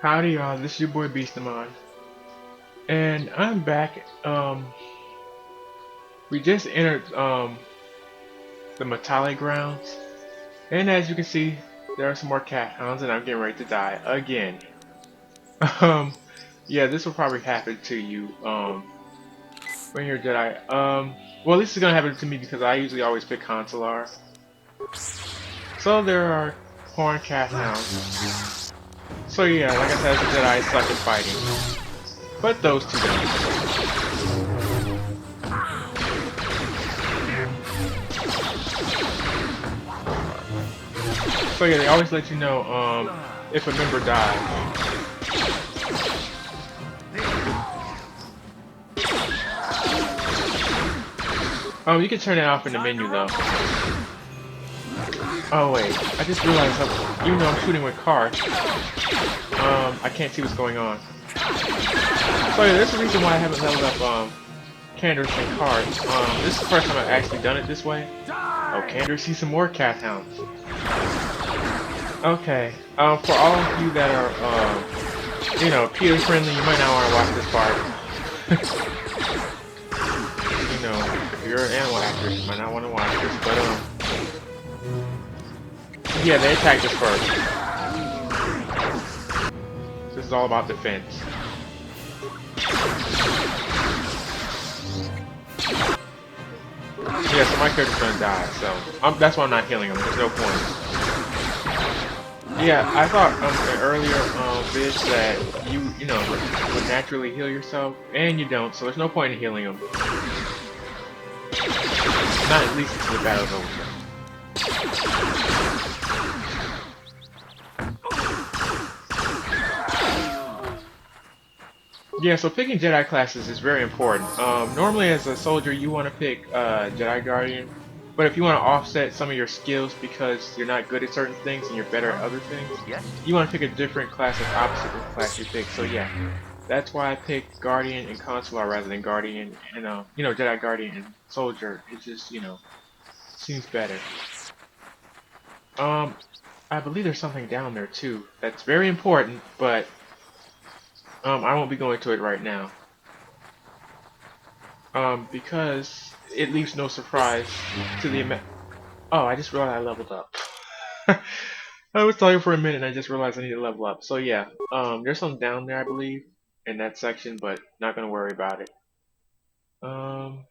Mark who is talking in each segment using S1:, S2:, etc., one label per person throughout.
S1: Howdy y'all, this is your boy Beastamon, and I'm back. We just entered the Matale grounds, and as you can see, there are some more Kath Hounds, and I'm getting ready to die again. Um, yeah, this will probably happen to you when you're a Jedi. Well, at least it's gonna happen to me because I usually always pick Consular. So there are horned Kath Hounds. So yeah, like I said, as a Jedi, I suck at fighting, but those two don't. So yeah, they always let you know if a member dies. Oh, you can turn it off in the menu though. Oh wait, I just realized that even though I'm shooting with cards, I can't see what's going on. So yeah, there's a reason why I haven't leveled up Canderous and cards. This is the first time I've actually done it this way. Oh, Canderous sees some more Kath Hounds. Okay, for all of you that are, you know, peer friendly, you might not want to watch this part. You know, if you're an animal actress, you might not want to watch this, but yeah, they attacked us first. This is all about defense. Yeah, so my character's gonna die, so that's why I'm not healing him. There's no point. Yeah, I thought in earlier vids that you know would naturally heal yourself, and you don't, so there's no point in healing him. Not at least until the battle's over. Yeah, so picking Jedi classes is very important. Normally as a soldier you want to pick Jedi Guardian, but if you want to offset some of your skills because you're not good at certain things and you're better at other things, you want to pick a different class that's opposite of the class you pick. So yeah, that's why I picked Guardian and Consular rather than Guardian and you know, Jedi Guardian and Soldier. It just, you know, seems better. I believe there's something down there too that's very important, but I won't be going to it right now. Because it leaves no surprise to the amount. Oh, I just realized I leveled up. I was talking for a minute and I just realized I need to level up. So yeah, there's something down there I believe in that section, but not gonna worry about it. Um,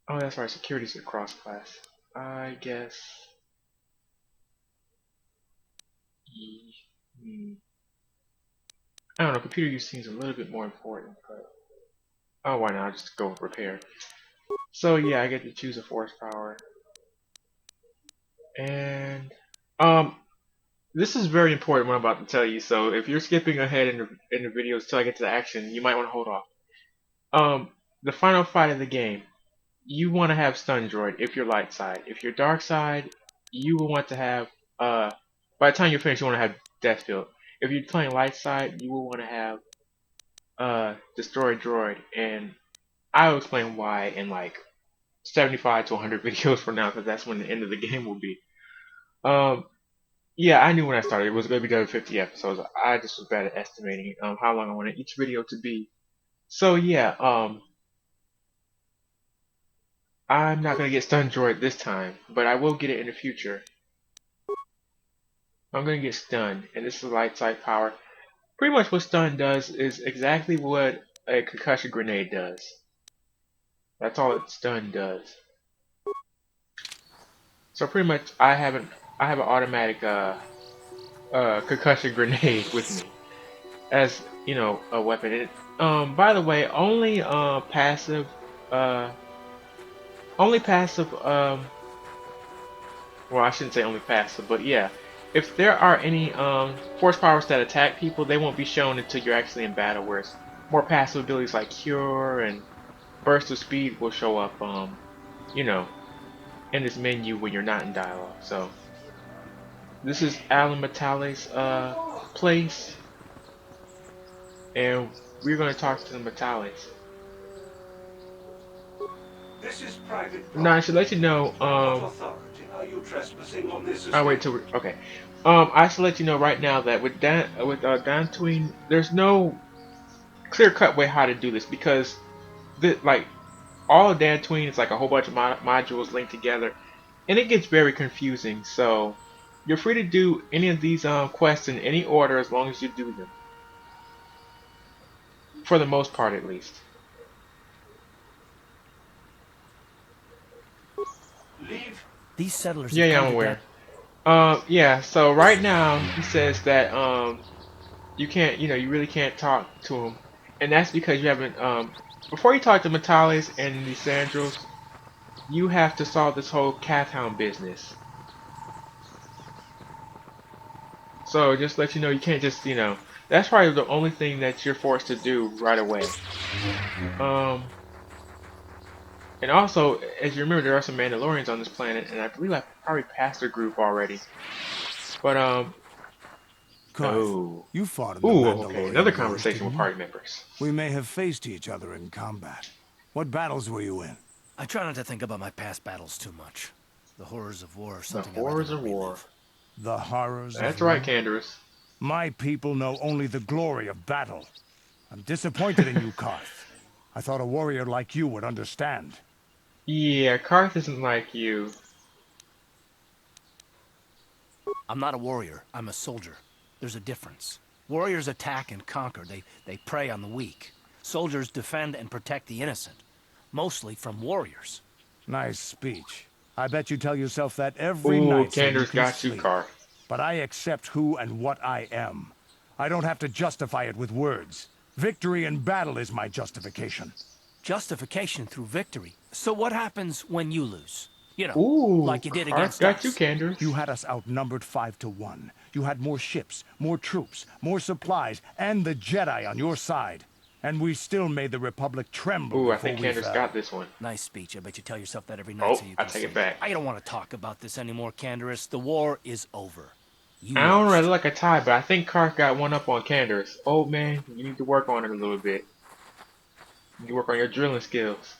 S1: oh that's right, security's a cross class. I guess. Hmm. I don't know. Computer use seems a little bit more important, but oh, why not? I'll just go with repair. So yeah, I get to choose a force power, and um, this is very important what I'm about to tell you, so if you're skipping ahead in the videos till I get to the action, you might want to hold off. The final fight of the game, you want to have Stun Droid if you're light side. If you're dark side, you will want to have, by the time you finish, you want to have Death Field. If you're playing light side, you will want to have, Destroy Droid, and I'll explain why in like 75 to 100 videos from now, because that's when the end of the game will be. Um, Yeah, I knew when I started it was going to be done 50 episodes. I just was bad at estimating how long I wanted each video to be. So yeah, I'm not going to get Stun Droid this time, but I will get it in the future. I'm going to get Stun, and this is light side power. Pretty much what Stun does is exactly what a concussion grenade does. That's all that Stun does. So pretty much I have an automatic concussion grenade with me as, you know, a weapon. By the way, uh only passive well, I shouldn't say only passive, but yeah, if there are any force powers that attack people, they won't be shown until you're actually in battle, whereas more passive abilities like cure and burst of speed will show up you know, in this menu when you're not in dialogue. So this is Alan Matale's place, and we're going to talk to the Matales.
S2: This is private
S1: Now I
S2: property.
S1: should let you know.
S2: What authority are you trespassing on this
S1: I'll wait
S2: estate?
S1: till okay. I should let you know right now that with Tween, there's no clear cut way how to do this because like all of Tween is like a whole bunch of modules linked together, and it gets very confusing. So you're free to do any of these quests in any order as long as you do them, for the most part at least.
S2: These settlers
S1: Yeah,
S2: have
S1: yeah,
S2: come
S1: I'm
S2: to
S1: aware.
S2: death.
S1: Yeah. So right now he says that you can't, you really can't talk to him, and that's because you haven't before you talk to Metalis and the Sandros, you have to solve this whole Kath Hound business. So just let you know, you can't just, that's probably the only thing that you're forced to do right away. Um, and also, as you remember, there are some Mandalorians on this planet, and I believe I probably passed their group already. But
S3: Kath,
S1: oh,
S3: you fought in the
S1: ooh, okay, another
S3: Mandalorian Wars,
S1: conversation with
S3: didn't you?
S1: party members.
S3: We may have faced each other in combat. What battles were you in?
S2: I try not to think about my past battles too much. The horrors of war are
S1: The
S2: something I'd rather
S1: horrors
S2: not
S1: of war.
S2: relive.
S3: The horrors of
S1: That's right,
S3: war?
S1: Canderous.
S3: My people know only the glory of battle. I'm disappointed in you, Kath. I thought a warrior like you would understand.
S1: Yeah, Karth isn't like you.
S2: I'm not a warrior, I'm a soldier. There's a difference. Warriors attack and conquer, they prey on the weak. Soldiers defend and protect the innocent. Mostly from warriors.
S3: Nice speech. I bet you tell yourself that every
S1: Ooh,
S3: night so you
S1: Canderous
S3: can
S1: got you,
S3: sleep.
S1: Karth.
S3: But I accept who and what I am. I don't have to justify it with words. Victory in battle is my justification.
S2: Justification through victory. So what happens when you lose? You know,
S1: Ooh,
S2: like you did
S1: Karth
S2: against
S1: got you,
S2: us.
S1: Canderous.
S3: You had us outnumbered 5-1. You had more ships, more troops, more supplies, and the Jedi on your side. And we still made the Republic tremble
S1: Ooh, I
S3: before
S1: think
S3: we
S1: Canderous
S3: fell.
S1: got this one.
S2: Nice speech. I bet you tell yourself that every night
S1: Oh,
S2: so you
S1: I
S2: can
S1: take it
S2: sleep.
S1: back.
S2: I don't want to talk about this anymore, Canderous. The war is over. You
S1: I don't really
S2: lost.
S1: like a tie, but I think Karth got one up on Canderous. Oh man, you need to work on it a little bit. You need to work on your drilling skills.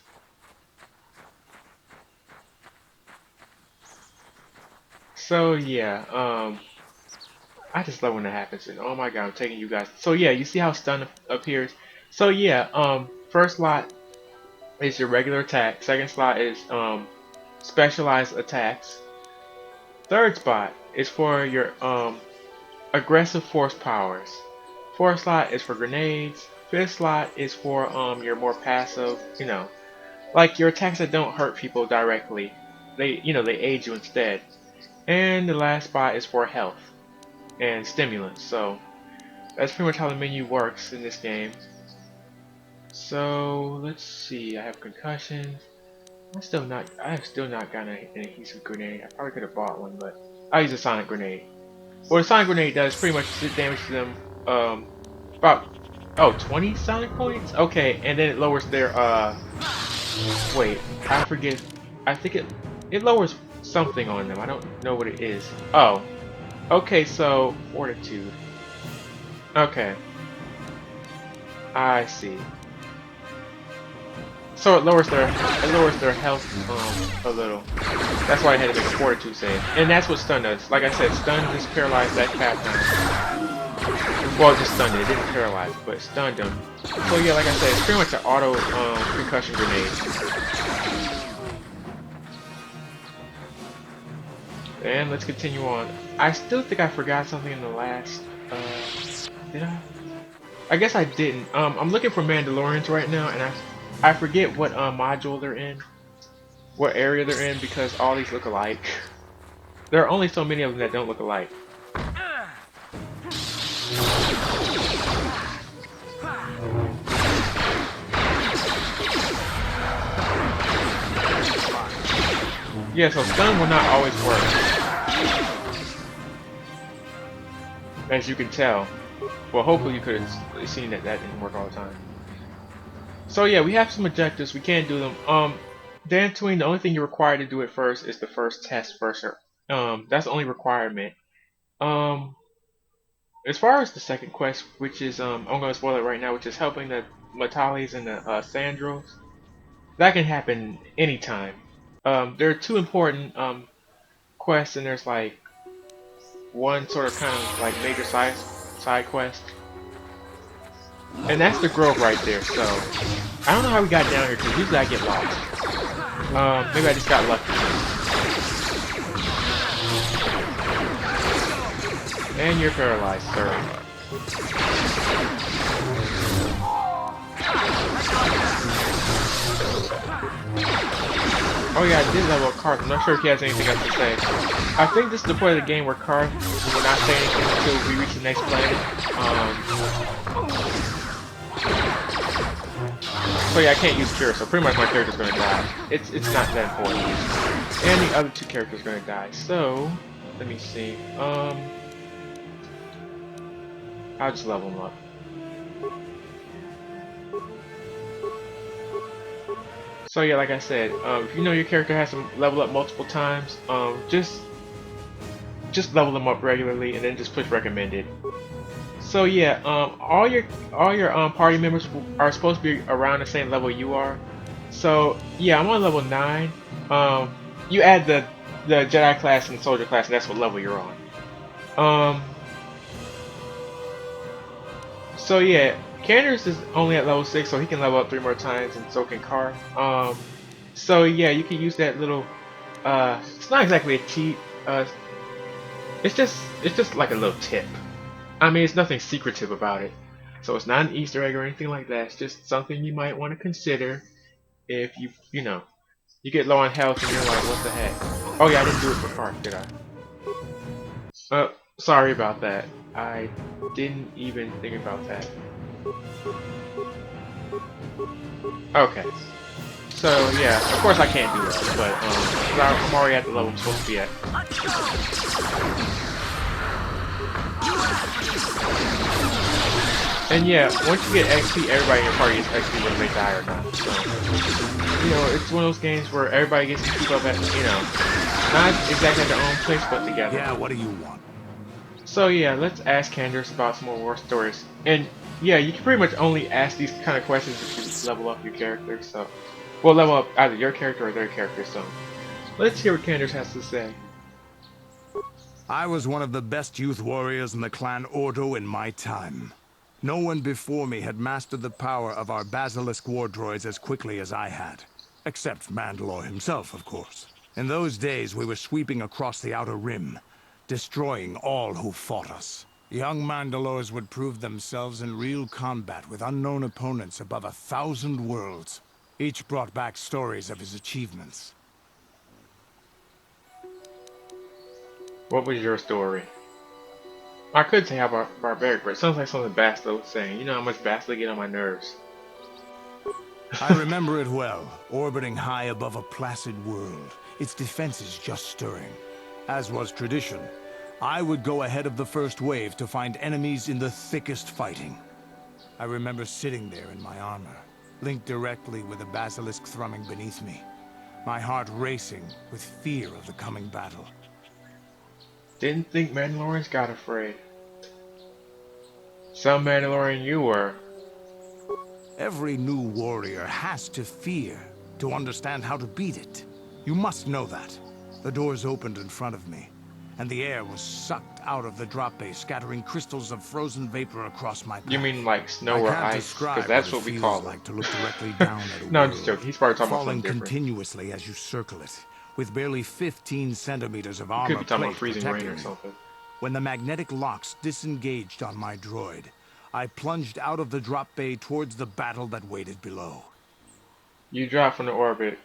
S1: So yeah, I just love when that happens. And oh my god, I'm taking you guys. So yeah, you see how stun appears. So yeah, first slot is your regular attack. Second slot is specialized attacks. Third spot is for your aggressive force powers. Fourth slot is for grenades. Fifth slot is for your more passive, like your attacks that don't hurt people directly. They aid you instead. And the last spot is for health and stimulants. So that's pretty much how the menu works in this game. So let's see. I have concussion. I have still not gotten an adhesive grenade. I probably could have bought one, but I'll use a sonic grenade. What a sonic grenade does pretty much damage to them. About 20 sonic points. Okay, and then it lowers their wait, I forget. I think it lowers something on them. I don't know what it is. Oh, okay. So fortitude. Okay, I see. So it lowers their health a little. That's why I had to make a fortitude save. And that's what stun does. Like I said, stun just paralyzed that cat down. Well, just stunned it. It didn't paralyze it, but it stunned him. So yeah, like I said, it's pretty much an auto concussion grenade. And let's continue on. I still think I forgot something in the last. Did I? I guess I didn't. I'm looking for Mandalorians right now, and I forget what module they're in, what area they're in, because all these look alike. There are only so many of them that don't look alike. Yeah, so stun will not always work, as you can tell. Well, hopefully you could have seen that that didn't work all the time. So yeah, we have some objectives. We can't do them. Dantooine, the only thing you're required to do it first is the first test first. That's the only requirement. Um, as far as the second quest, which is I'm gonna spoil it right now, which is helping the Matalis and the Sandros, that can happen anytime. There are two important quests, and there's like one sort of kind of like major side quest, and that's the grove right there. So I don't know how we got down here because usually I get lost. Maybe I just got lucky. And you're paralyzed, sir. Oh yeah, I did level up Karth. I'm not sure if he has anything else to say. I think this is the point of the game where Karth will not say anything until we reach the next planet. So yeah, I can't use Cure, so pretty much my character's gonna die. It's not that important. And the other two characters are gonna die. So let me see. I'll just level them up. So yeah, like I said, if you know your character has to level up multiple times, just level them up regularly and then just push recommended. So yeah, all your party members are supposed to be around the same level you are. So yeah, I'm on level 9. You add the Jedi class and the Soldier class, and that's what level you're on. So yeah, Canderous is only at level 6, so he can level up 3 more times, and so can Karth. So yeah, you can use that little. It's not exactly a cheat. It's just like a little tip. I mean, it's nothing secretive about it. So it's not an Easter egg or anything like that. It's just something you might want to consider if you know, you get low on health and you're like, what the heck? Oh yeah, I didn't do it for Karth, did I? Sorry about that. I didn't even think about that. Okay. So yeah, of course I can't do that, but I'm already at the level I'm supposed to be at. And yeah, once you get XP, everybody in your party gets XP whether they die or not. So, you know, it's one of those games where everybody gets to keep up at, you know, not exactly at their own place, but together.
S3: Yeah, what do you want?
S1: So yeah, let's ask Canderous about some more war stories. And yeah, you can pretty much only ask these kind of questions if you level up your character. So, well, level up either your character or their character. So, let's hear what Canderous has to say.
S3: I was one of the best youth warriors in the clan Ordo in my time. No one before me had mastered the power of our basilisk war droids as quickly as I had. Except Mandalore himself, of course. In those days, we were sweeping across the Outer Rim, destroying all who fought us. Young Mandalores would prove themselves in real combat with unknown opponents above 1,000 worlds. Each brought back stories of his achievements.
S1: What was your story? I could say how barbaric, but it sounds like something Bastila was saying. You know how much Bastila get on my nerves.
S3: I remember it well, orbiting high above a placid world, its defenses just stirring. As was tradition, I would go ahead of the first wave to find enemies in the thickest fighting. I remember sitting there in my armor, linked directly with the basilisk thrumming beneath me, my heart racing with fear of the coming battle.
S1: Didn't think Mandalorians got afraid. Some Mandalorian you were.
S3: Every new warrior has to fear to understand how to beat it. You must know that. The doors opened in front of me, and the air was sucked out of the drop bay, scattering crystals of frozen vapor across my path.
S1: You mean like snow
S3: I
S1: or
S3: can't
S1: ice? Because
S3: describe
S1: that's
S3: what
S1: what
S3: it
S1: we
S3: feels
S1: call
S3: like
S1: it.
S3: to look directly down at a
S1: No, I'm
S3: world,
S1: just joking. He's probably talking about
S3: falling
S1: something different.
S3: continuously as you circle it, with barely 15 centimeters of
S1: He could
S3: armor
S1: be talking about
S3: plate
S1: freezing rain
S3: protecting
S1: or
S3: me.
S1: something.
S3: When the magnetic locks disengaged on my droid, I plunged out of the drop bay towards the battle that waited below.
S1: You drop from the orbit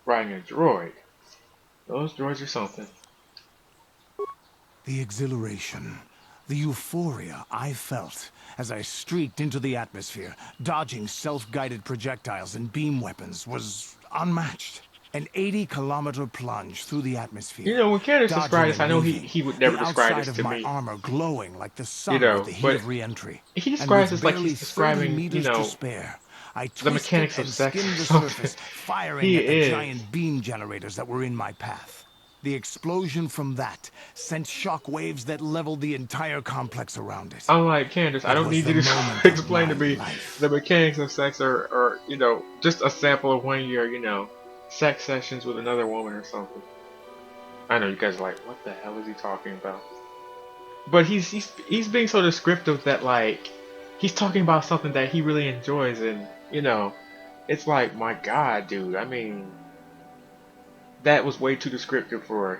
S1: riding a droid. Those droids are something.
S3: The exhilaration, the euphoria I felt as I streaked into the atmosphere, dodging self-guided projectiles and beam weapons, was unmatched. An 80-kilometer plunge through the
S1: You
S3: atmosphere,
S1: know, when Candace
S3: dodging
S1: described this, I
S3: and
S1: know
S3: weaving,
S1: he would
S3: the
S1: never describe
S3: outside
S1: this
S3: of
S1: to
S3: my
S1: me.
S3: armor glowing like the
S1: You
S3: sun with
S1: know,
S3: the heat
S1: but
S3: of re-entry.
S1: he
S3: And
S1: describes
S3: with
S1: this like
S3: barely
S1: he's
S3: 30
S1: describing, you
S3: meters to
S1: know,
S3: spare, I
S1: the
S3: twisted
S1: mechanics of
S3: and
S1: sex or
S3: skimmed the
S1: something.
S3: surface, firing
S1: He
S3: at the
S1: is.
S3: giant beam generators that were in my path. The explosion from that sent shock waves that leveled the entire complex around it.
S1: I'm like, Candace, I
S3: It
S1: don't
S3: was
S1: need
S3: the
S1: you to
S3: moment of
S1: explain to
S3: my
S1: me the
S3: life.
S1: mechanics of sex or, you know, just a sample of one of your, you know, sex sessions with another woman or something. I know you guys are like, what the hell is he talking about? but he's being so descriptive that like he's talking about something that he really enjoys, and it's like, my God, dude. I mean, that was way too descriptive for.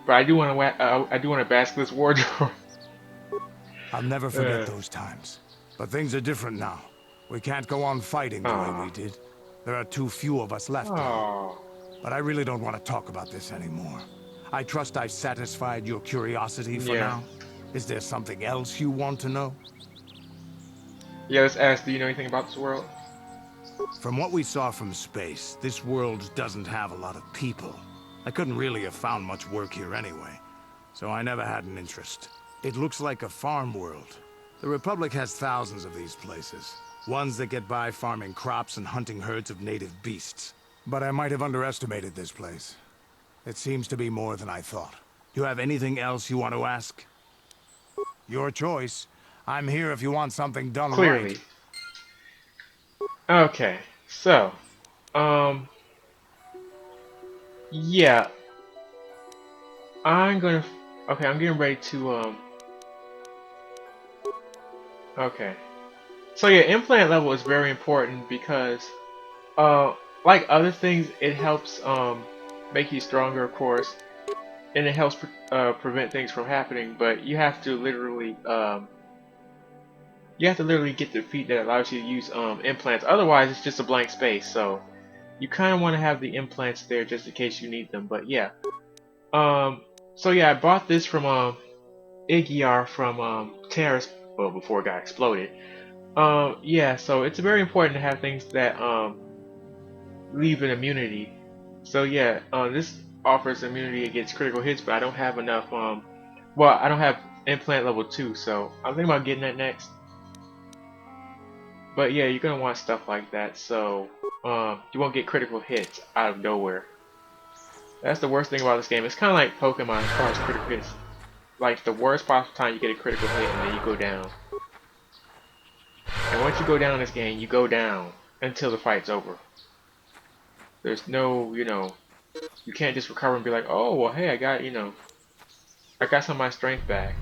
S1: But I do want a basilisk wardrobe.
S3: I'll never forget
S1: uh,
S3: those times. But things are different now. We can't go on fighting the way we
S1: aw.
S3: did. There are too few of us left now.
S1: Oh,
S3: But I really don't want to talk about this anymore. I trust I've satisfied your curiosity for
S1: yeah.
S3: now. Is there something else you want to know?
S1: Yeah, let's ask, do you know anything about this world?
S3: From what we saw from space, this world doesn't have a lot of people. I couldn't really have found much work here anyway, so I never had an interest. It looks like a farm world. The Republic has thousands of these places. Ones that get by farming crops and hunting herds of native beasts. But I might have underestimated this place. It seems to be more than I thought. You have anything else you want to ask? Your choice. I'm here if you want something done right.
S1: Clearly. Okay, so, um, yeah, I'm gonna. Okay, I'm getting ready to. Okay, so yeah, implant level is very important because, uh, like other things, it helps make you stronger, of course, and it helps prevent things from happening. But you have to literally get the feat that allows you to use implants. Otherwise, it's just a blank space. So you kind of want to have the implants there just in case you need them. But yeah. Um, so yeah, I bought this from Iggyar from Terrace, well, before it got exploded. Yeah, so it's very important to have things that leave an immunity. So yeah, this offers immunity against critical hits, but I don't have enough. Well, I don't have implant level 2, so I'm thinking about getting that next. But yeah, you're gonna want stuff like that, so you won't get critical hits out of nowhere. That's the worst thing about this game. It's kind of like Pokemon as far as critical hits. Like, the worst possible time you get a critical hit and then you go down. And once you go down in this game, you go down until the fight's over. There's no, you can't just recover and be like, oh, well, hey, I got some of my strength back.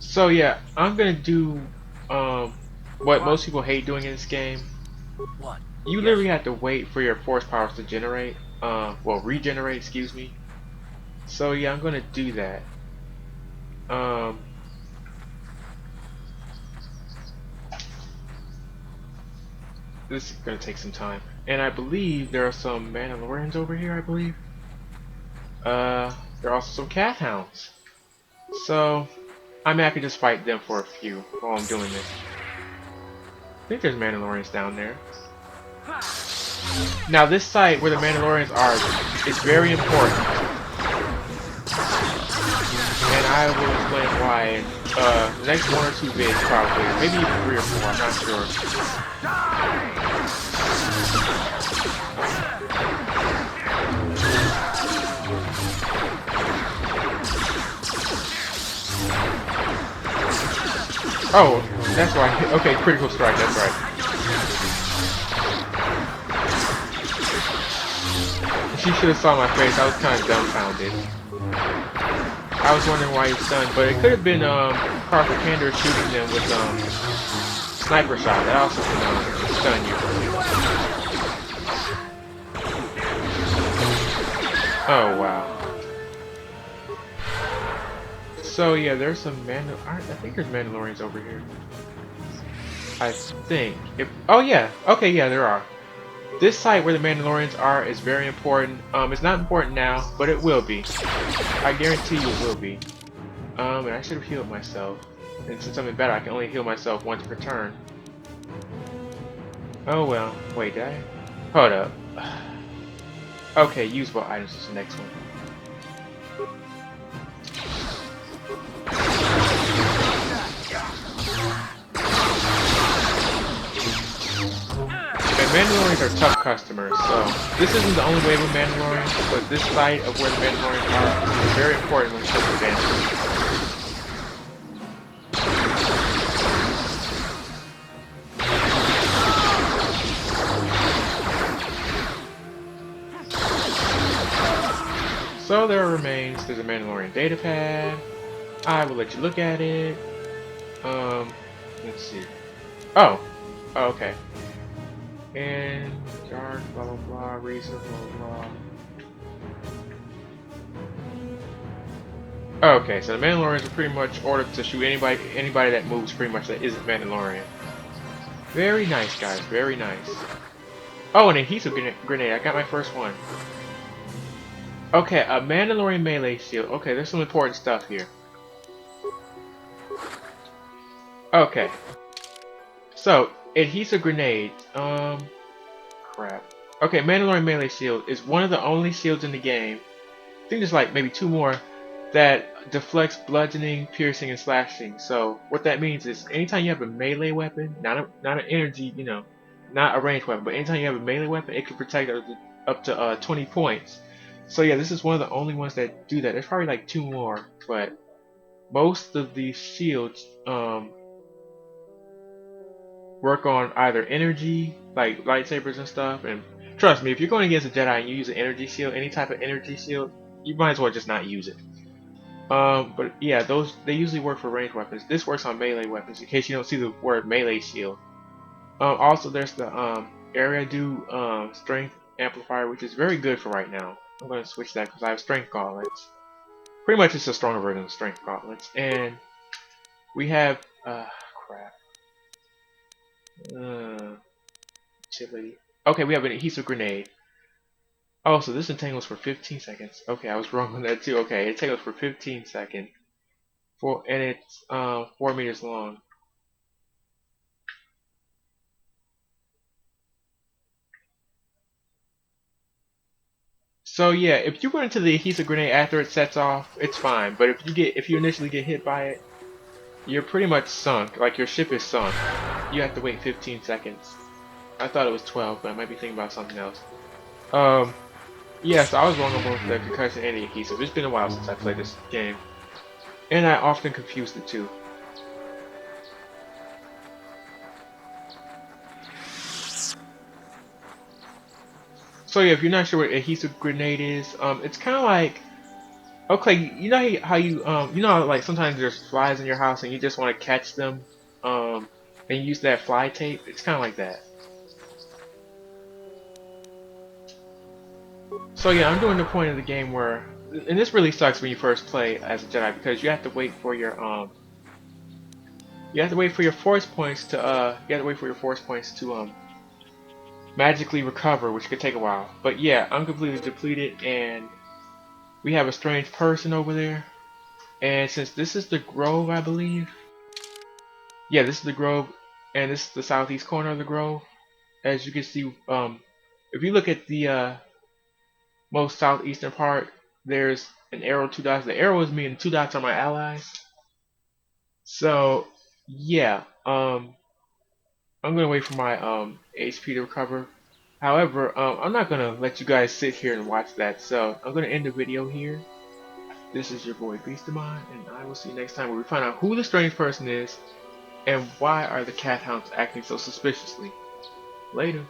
S1: So yeah, I'm gonna do what most people hate doing in this game.
S2: What?
S1: You
S2: Yes.
S1: literally have to wait for your force powers to generate, well, regenerate, excuse me. So yeah, I'm gonna do that. Um, this is gonna take some time, and I believe there are some Mandalorians over here. I believe. There are also some Kath Hounds. So I mean, I could just fight them for a few while I'm doing this. I think there's Mandalorians down there. Now this site where the Mandalorians are is very important, and I will explain why in the next 1 or 2 vids probably, maybe even 3 or 4, I'm not sure. Oh, that's why. Okay, critical strike, that's right. She should have saw my face, I was kind of dumbfounded. I was wondering why he was stunned, but it could have been Carter Canderous shooting them with sniper shot. That also can stun you. Oh wow. So yeah, there's some I think there's Mandalorians over here. I think. Oh yeah. Okay, yeah, there are. This site where the Mandalorians are is very important. It's not important now, but it will be. I guarantee you it will be. And I should have healed myself. And since I'm in battle, I can only heal myself once per turn. Oh well. Wait, did I? Hold up. Okay, usable items is the next one. Mandalorians are tough customers, so this isn't the only wave of Mandalorians, but this site of where the Mandalorians are is very important when it comes to advancing. So there remains, there's a Mandalorian data pad. I will let you look at it. Let's see. Oh, oh okay. And dark, blah blah blah, reason, blah blah blah. Okay, so the Mandalorians are pretty much ordered to shoot anybody that moves pretty much that isn't Mandalorian. Very nice, guys, very nice. Oh, and a adhesive grenade, I got my first one. Okay, a Mandalorian melee shield. Okay, there's some important stuff here. Okay. So, adhesive grenades. Crap. Okay, Mandalorian melee shield is one of the only shields in the game. I think there's like maybe two more that deflects bludgeoning, piercing, and slashing. So what that means is anytime you have a melee weapon, not an energy, you know, not a ranged weapon, but anytime you have a melee weapon, it can protect up to 20 points. So yeah, this is one of the only ones that do that. There's probably like two more, but most of these shields work on either energy, like lightsabers and stuff. And trust me, if you're going against a Jedi and you use an energy shield, any type of energy shield, you might as well just not use it. But yeah, they usually work for ranged weapons. This works on melee weapons. In case you don't see the word melee shield. Also, there's the area do strength amplifier, which is very good for right now. I'm going to switch that because I have strength gauntlets. Pretty much it's a stronger version of strength gauntlets. And we have crap. Chili. Okay, we have an adhesive grenade. Oh, so this entangles for 15 seconds. Okay, I was wrong on that too. Okay, it entangles for 15 seconds. And it's 4 meters long. So yeah, if you run into the adhesive grenade after it sets off, it's fine. But if you initially get hit by it, you're pretty much sunk. Like your ship is sunk. You have to wait 15 seconds. I thought it was 12, but I might be thinking about something else. Yeah, so I was wrong on both the concussion and the adhesive. It's been a while since I played this game. And I often confuse the two. So yeah, if you're not sure what adhesive grenade is, it's kind of like, okay, you know how you know how, like sometimes there's flies in your house and you just want to catch them, and you use that fly tape. It's kind of like that. So yeah, I'm doing the point of the game where, and this really sucks when you first play as a Jedi because you have to wait for your force points to magically recover, which could take a while. But yeah, I'm completely depleted, and we have a strange person over there. And since this is the Grove, I believe, yeah, this is the Grove, and this is the southeast corner of the Grove. As you can see, if you look at the most southeastern part, there's an arrow, two dots. The arrow is me, and two dots are my allies. So yeah, I'm gonna wait for my HP to recover. However, I'm not gonna let you guys sit here and watch that. So I'm gonna end the video here. This is your boy Beastamon, and I will see you next time where we find out who the strange person is and why are the Kath Hounds acting so suspiciously. Later.